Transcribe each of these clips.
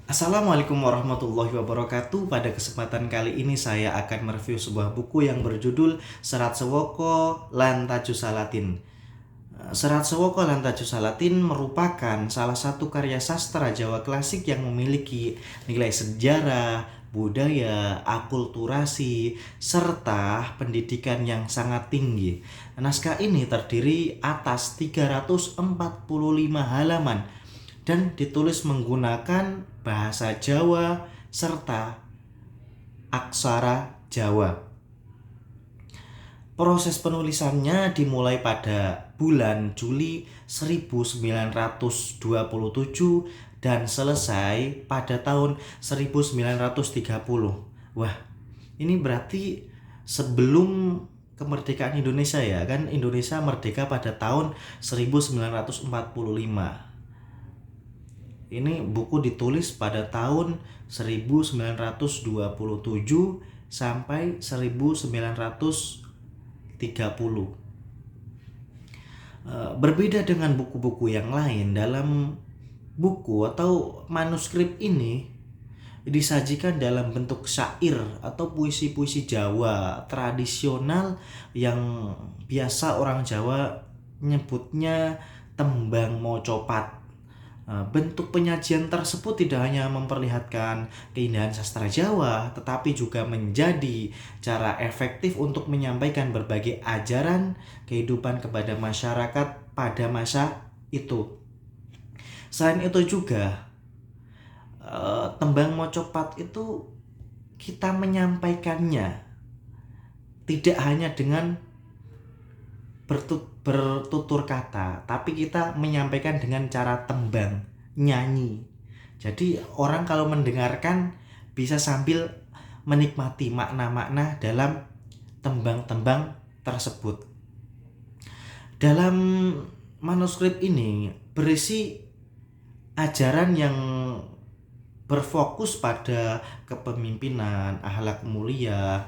Assalamualaikum warahmatullahi wabarakatuh. Pada kesempatan kali ini saya akan mereview sebuah buku yang berjudul Serat Sewoko lan Taju Salatin. Serat Sewoko lan Taju Salatin merupakan salah satu karya sastra Jawa klasik yang memiliki nilai sejarah, budaya, akulturasi, serta pendidikan yang sangat tinggi. Naskah ini terdiri atas 345 halaman dan ditulis menggunakan bahasa Jawa serta aksara Jawa. Proses penulisannya dimulai pada bulan Juli 1927 dan selesai pada tahun 1930. Wah, ini berarti sebelum kemerdekaan Indonesia ya, kan Indonesia merdeka pada tahun 1945. Ini buku ditulis pada tahun 1927 sampai 1930. Berbeda dengan buku-buku yang lain, dalam buku atau manuskrip ini disajikan dalam bentuk syair atau puisi-puisi Jawa tradisional yang biasa orang Jawa nyebutnya tembang mocopat. Bentuk penyajian tersebut tidak hanya memperlihatkan keindahan sastra Jawa, tetapi juga menjadi cara efektif untuk menyampaikan berbagai ajaran kehidupan kepada masyarakat pada masa itu. Selain itu juga, tembang mocopat itu kita menyampaikannya tidak hanya dengan bertutur kata, tapi kita menyampaikan dengan cara tembang, nyanyi. Jadi orang kalau mendengarkan bisa sambil menikmati makna-makna dalam tembang-tembang tersebut. Dalam manuskrip ini berisi ajaran yang berfokus pada kepemimpinan, akhlak mulia,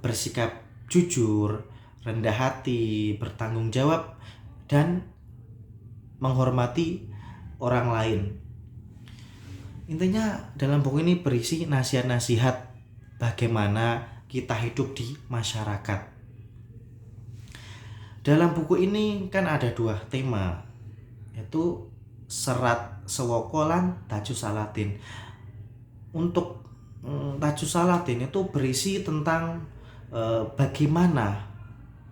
bersikap jujur, rendah hati, bertanggung jawab, dan menghormati orang lain. Intinya dalam buku ini berisi nasihat-nasihat bagaimana kita hidup di masyarakat. Dalam buku ini kan ada dua tema, yaitu Serat Sewoko lan Taju Salatin. Untuk Taju Salatin itu berisi tentang bagaimana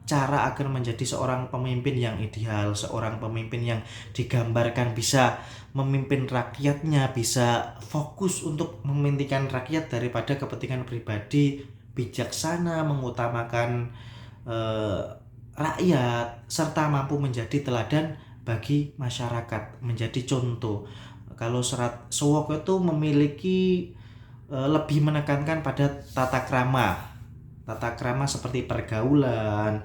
cara agar menjadi seorang pemimpin yang ideal, seorang pemimpin yang digambarkan bisa memimpin rakyatnya, bisa fokus untuk mementingkan rakyat daripada kepentingan pribadi, bijaksana, mengutamakan rakyat, serta mampu menjadi teladan bagi masyarakat, menjadi contoh. Kalau Serat Sewoko itu memiliki lebih menekankan pada tata krama seperti pergaulan,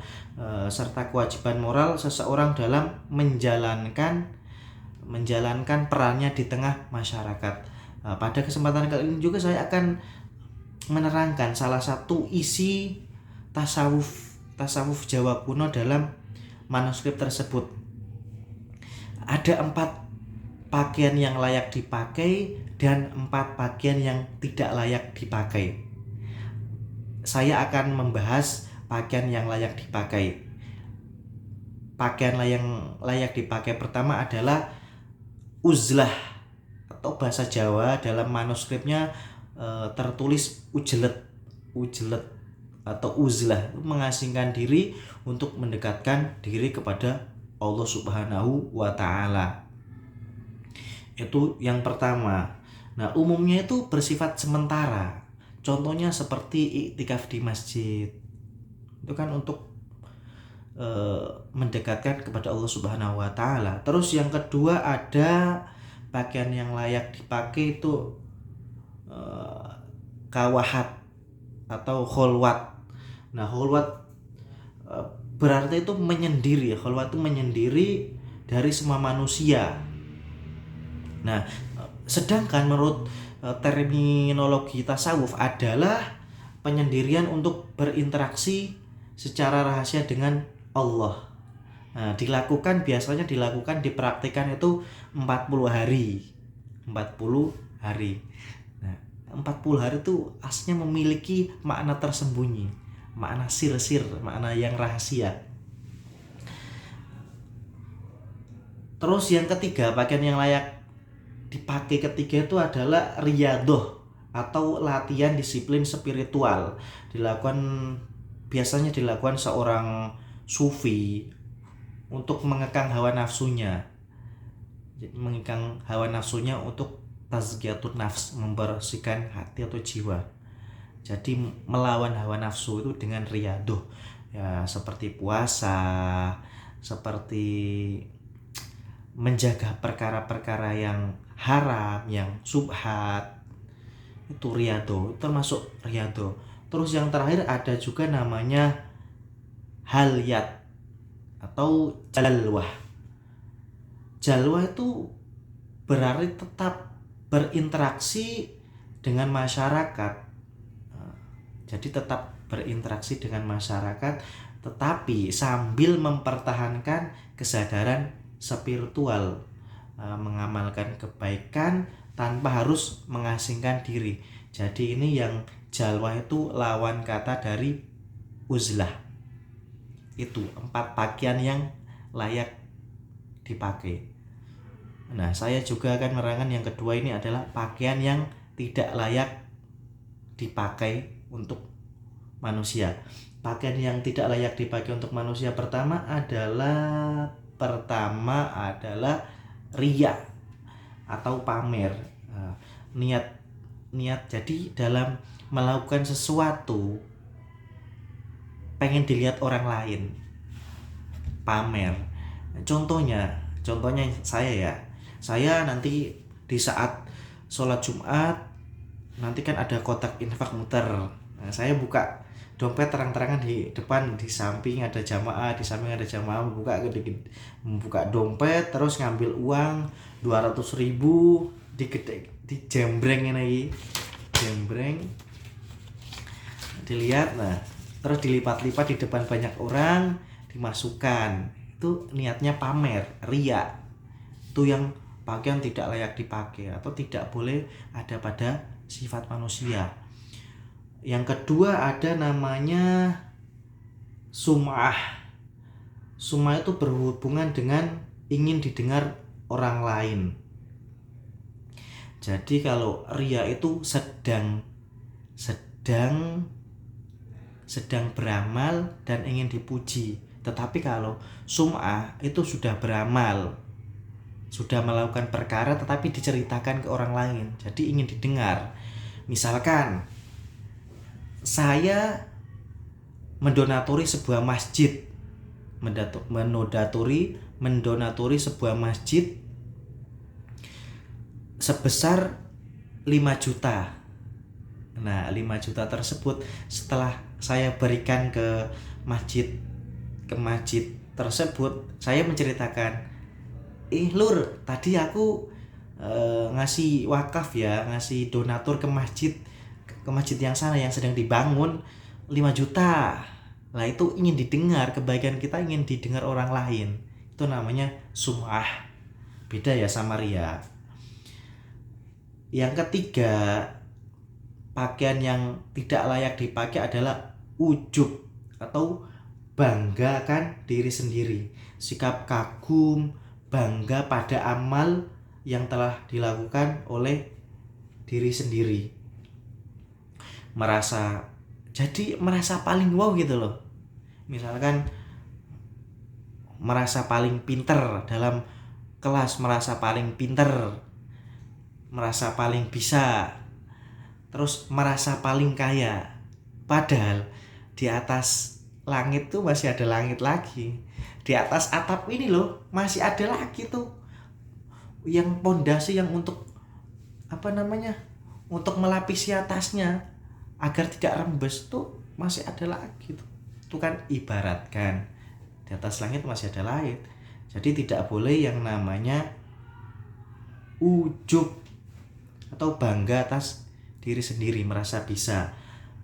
serta kewajiban moral seseorang dalam menjalankan perannya di tengah masyarakat. Pada kesempatan kali ini juga saya akan menerangkan salah satu isi tasawuf Jawa kuno dalam manuskrip tersebut. Ada 4 pakaian yang layak dipakai dan 4 pakaian yang tidak layak dipakai. Saya akan membahas pakaian yang layak dipakai. Pakaian yang layak dipakai pertama adalah uzlah, atau bahasa Jawa dalam manuskripnya tertulis ujelet atau uzlah, mengasingkan diri untuk mendekatkan diri kepada Allah Subhanahu wa Ta'ala. Itu yang pertama. Nah, umumnya itu bersifat sementara. Contohnya seperti iktikaf di masjid. Itu kan untuk mendekatkan kepada Allah Subhanahu wa Ta'ala. Terus yang kedua ada pakaian yang layak dipakai itu kawahat atau kholwat. Nah, kholwat berarti itu menyendiri. Kholwat itu menyendiri dari semua manusia. Nah, sedangkan menurut terminologi tasawuf adalah penyendirian untuk berinteraksi secara rahasia dengan Allah. Nah, biasanya dipraktikkan itu 40 hari. 40 hari. Nah, 40 hari itu aslinya memiliki makna tersembunyi, makna sir-sir, makna yang rahasia. Terus yang ketiga, pakaian yang layak dipakai ketiga itu adalah riyadoh atau latihan disiplin spiritual. Biasanya dilakukan seorang sufi untuk mengekang hawa nafsunya. Mengekang hawa nafsunya untuk tazkiyatun nafs, membersihkan hati atau jiwa. Jadi melawan hawa nafsu itu dengan riyadoh. Ya, seperti puasa, seperti menjaga perkara-perkara yang haram, yang subhat, itu riyadho, termasuk riyadho. Terus yang terakhir ada juga namanya halyat atau jalwah. Jalwah itu berarti tetap berinteraksi dengan masyarakat. Jadi tetap berinteraksi dengan masyarakat, tetapi sambil mempertahankan kesadaran spiritual, mengamalkan kebaikan tanpa harus mengasingkan diri. Jadi ini yang jalwah itu lawan kata dari uzlah. Itu 4 pakaian yang layak dipakai. Nah, saya juga akan menerangkan yang kedua, ini adalah pakaian yang tidak layak dipakai untuk manusia. Pakaian yang tidak layak dipakai untuk manusia pertama adalah riya atau pamer. Niat jadi dalam melakukan sesuatu pengen dilihat orang lain, pamer. Contohnya saya nanti di saat sholat Jumat nanti kan ada kotak infak muter. Nah, saya buka dompet terang-terangan di depan, di samping ada jamaah, membuka dompet terus ngambil uang 200.000 di jembreng ini, jembreng dilihat, nah terus dilipat-lipat di depan banyak orang, dimasukkan. Itu niatnya pamer, riya. Itu yang pakaian tidak layak dipakai atau tidak boleh ada pada sifat manusia. Yang kedua ada namanya sum'ah. Sum'ah itu berhubungan dengan ingin didengar orang lain. Jadi kalau riya itu sedang beramal dan ingin dipuji. Tetapi kalau sum'ah itu sudah beramal, sudah melakukan perkara tetapi diceritakan ke orang lain, jadi ingin didengar. Misalkan saya mendonatori sebuah masjid, mendonatori sebuah masjid sebesar 5 juta. Nah, 5 juta tersebut setelah saya berikan ke masjid tersebut, saya menceritakan, Lur, tadi aku ngasih wakaf ya, ngasih donatur ke masjid yang sana yang sedang dibangun 5 juta. Nah, itu ingin didengar, kebaikan kita ingin didengar orang lain. Itu namanya sum'ah. Beda ya sama riya. Yang ketiga, pakaian yang tidak layak dipakai adalah ujub atau banggakan diri sendiri. Sikap kagum, bangga pada amal yang telah dilakukan oleh diri sendiri. Merasa paling wow gitu loh. Misalkan merasa paling pinter dalam kelas, merasa paling pinter, merasa paling bisa, terus merasa paling kaya. Padahal di atas langit tuh masih ada langit lagi. Di atas atap ini loh masih ada lagi tuh yang pondasi yang untuk untuk melapisi atasnya agar tidak rembes tuh masih ada lagi tuh. Itu kan ibaratkan di atas langit masih ada langit. Jadi tidak boleh yang namanya ujub atau bangga atas diri sendiri, merasa bisa.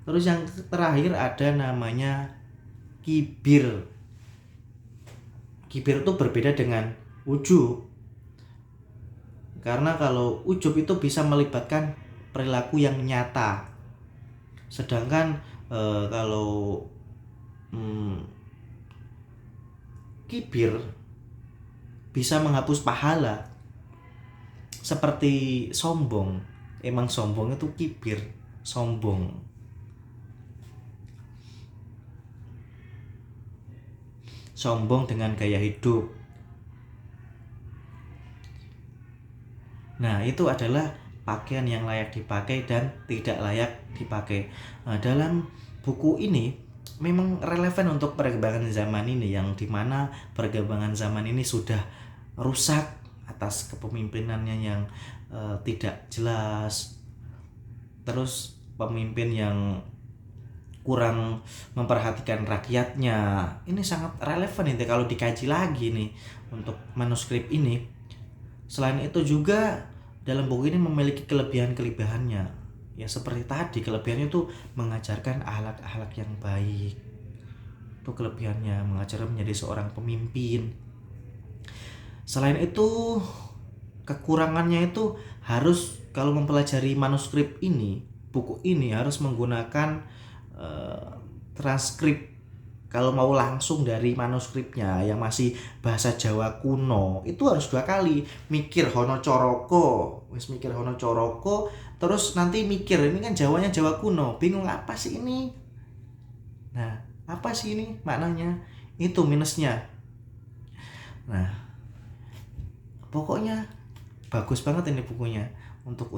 Terus yang terakhir ada namanya kibir. Kibir itu berbeda dengan ujub. Karena kalau ujub itu bisa melibatkan perilaku yang nyata. Sedangkan kalau kibir bisa menghapus pahala. Seperti sombong. Emang sombong itu kibir, sombong. Sombong dengan gaya hidup. Nah, itu adalah pakaian yang layak dipakai dan tidak layak dipakai. Nah, dalam buku ini memang relevan untuk perkembangan zaman ini, yang dimana perkembangan zaman ini sudah rusak atas kepemimpinannya yang tidak jelas, terus pemimpin yang kurang memperhatikan rakyatnya. Ini sangat relevan ini kalau dikaji lagi nih untuk manuskrip ini. Selain itu juga dalam buku ini memiliki kelebihan-kelebihannya. Ya seperti tadi, kelebihannya itu mengajarkan akhlak-akhlak yang baik. Itu kelebihannya, mengajarkan menjadi seorang pemimpin. Selain itu, kekurangannya itu harus kalau mempelajari manuskrip ini, buku ini harus menggunakan transkrip. Kalau mau langsung dari manuskripnya yang masih bahasa Jawa kuno, itu harus 2 kali mikir hono coroko, mikir hono coroko, terus nanti mikir ini kan Jawanya Jawa kuno, bingung apa sih ini. Nah, apa sih ini maknanya? Itu minusnya. Nah, pokoknya bagus banget ini bukunya untuk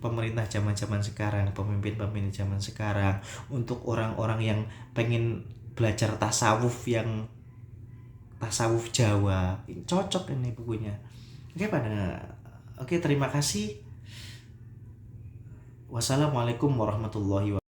pemerintah zaman-zaman sekarang, pemimpin-pemimpin zaman sekarang, untuk orang-orang yang pengen belajar tasawuf, yang tasawuf Jawa. Ini cocok ini bukunya. Oke, terima kasih. Wassalamualaikum warahmatullahi wabarakatuh.